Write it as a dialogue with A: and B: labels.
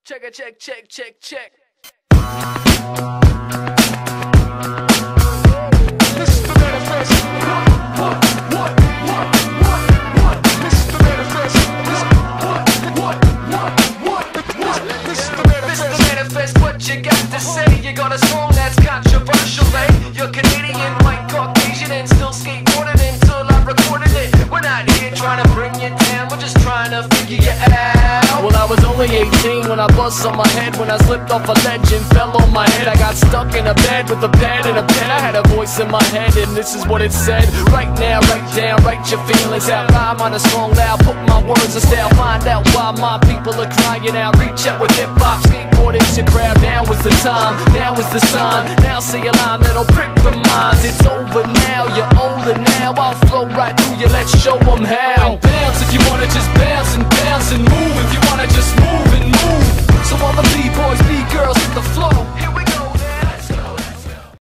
A: Check it, check, check, check, check. This is the manifest. What? This is the manifest. This is the manifest. What you got to say? You got a song that's controversial, eh? You're Canadian, white, Caucasian, and still skateboarding until I recorded it. We're not here trying to bring you down, we're just trying to figure you out. Well, I was only 18 when I bust on my head, when I slipped off a ledge and fell on my head. I got stuck in a bed with a pad and a pen. I had a voice in my head and this is what it said. Right now, write down, write your feelings out. Rhyme on a song now, put my words in style. Find out why my people are crying out. Reach out with hip-hop, skateboarding's your crowd. Now is the time, now is the sign. Now see a line that'll prick the minds. It's over now, you're older now. I'll flow right through you, let's show them how. Bounce if you